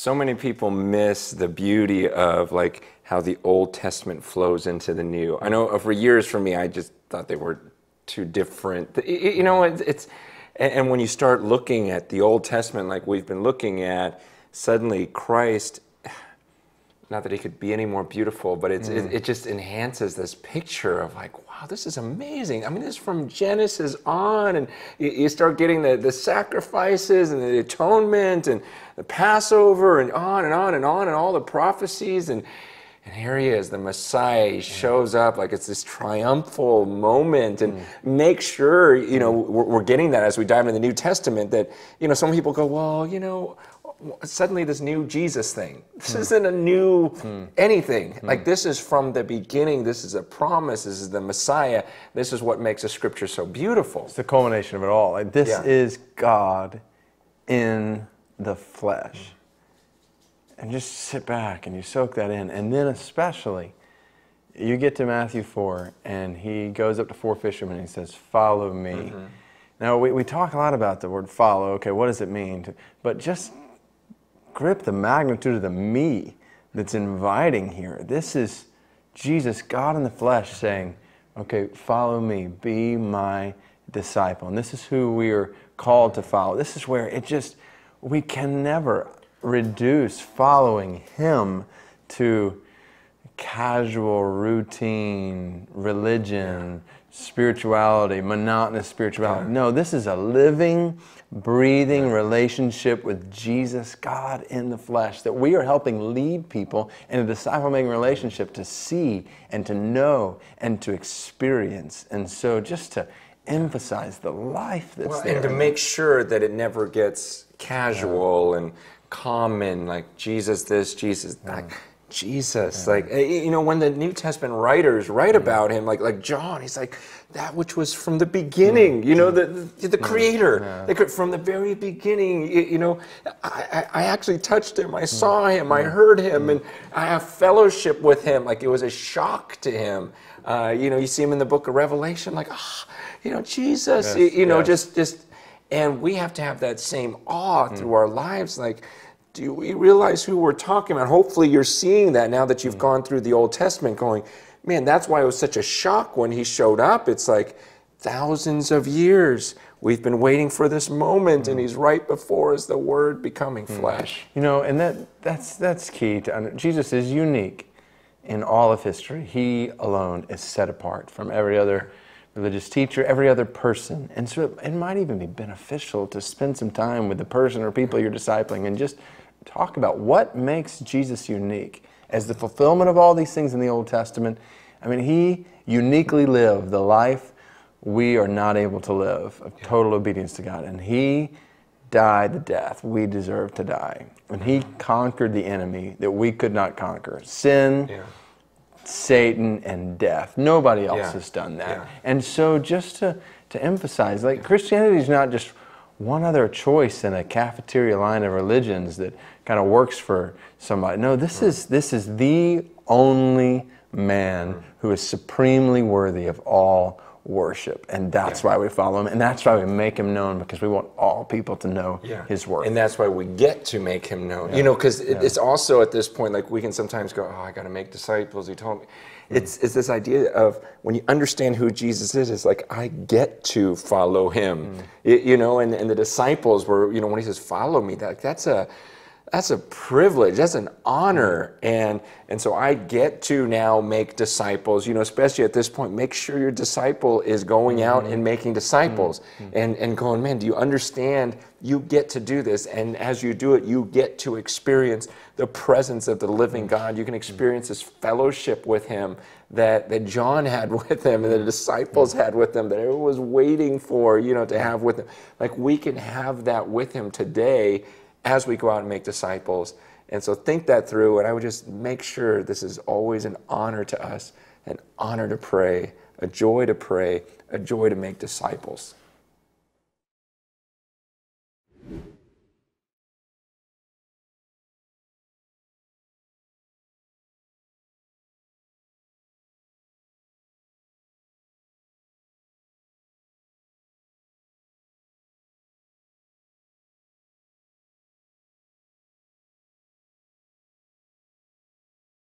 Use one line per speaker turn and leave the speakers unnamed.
So many people miss the beauty of like how the Old Testament flows into the New. I know for years for me, I just thought they were too different. You know, and when you start looking at the Old Testament like we've been looking at, suddenly Christ, not that he could be any more beautiful, but it just enhances this picture of like, wow, this is amazing. I mean, this is from Genesis on, and you start getting the sacrifices and the atonement and the Passover and on and on and on and all the prophecies. And here he is, the Messiah. He shows up like it's this triumphal moment. And make sure, you know, we're getting that as we dive into the New Testament, that, you know, some people go, well, you know, suddenly this new Jesus thing. This isn't a new anything. Like this is from the beginning. This is a promise. This is the Messiah. This is what makes the Scripture so beautiful.
It's the culmination of it all. Like this is God in the flesh. And just sit back and you soak that in. And then especially, you get to Matthew 4 and he goes up to 4 fishermen and he says, follow me. Now we talk a lot about the word follow. Okay, what does it mean? But just grip the magnitude of the me that's inviting here. This is Jesus, God in the flesh, saying, okay, follow me, be my disciple. And this is who we are called to follow. This is where we can never reduce following him to casual, routine, religion, spirituality, monotonous spirituality. No, this is a living, breathing relationship with Jesus, God in the flesh, that we are helping lead people in a disciple-making relationship to see and to know and to experience. And so just to emphasize the life that's there.
And to make sure that it never gets casual and common, like Jesus this, Jesus that. Jesus, like, you know, when the New Testament writers write about him, like John, he's like, that which was from the beginning, you know, the Creator, from the very beginning, you know, I actually touched him, I saw him, I heard him, and I have fellowship with him. Like, it was a shock to him. You know, you see him in the book of Revelation, like, you know, Jesus, you know, just, and we have to have that same awe through our lives, like, do we realize who we're talking about? Hopefully you're seeing that now that you've gone through the Old Testament, going, man, that's why it was such a shock when he showed up. It's like thousands of years we've been waiting for this moment, and he's right before us, the Word becoming flesh.
You know, and that's key. Jesus is unique in all of history. He alone is set apart from every other religious teacher, every other person. And so it might even be beneficial to spend some time with the person or people you're discipling and just talk about what makes Jesus unique as the fulfillment of all these things in the Old Testament. I mean, he uniquely lived the life we are not able to live, of total obedience to God. And he died the death we deserve to die. And he conquered the enemy that we could not conquer. Sin, Satan, and death. Nobody else has done that. And so just to emphasize, like, Christianity is not just one other choice in a cafeteria line of religions that kind of works for somebody. No, this is the only man who is supremely worthy of all worship, and that's why we follow him, and that's why we make him known, because we want all people to know his work.
And that's why we get to make him known. You know, because it's also at this point, like, we can sometimes go, oh, I got to make disciples. He told me. It's this idea of when you understand who Jesus is, it's like, I get to follow him. You know, and the disciples were, you know, when he says, follow me, that's a privilege, that's an honor, and so I get to now make disciples, you know, especially at this point. Make sure your disciple is going out and making disciples, and going, man, do you understand you get to do this? And as you do it, you get to experience the presence of the living God. You can experience this fellowship with him that John had with him and the disciples had with him, that everyone was waiting for, you know, to have with him. Like, we can have that with him today as we go out and make disciples. And so think that through, and I would just make sure this is always an honor to us, an honor to pray, a joy to make disciples.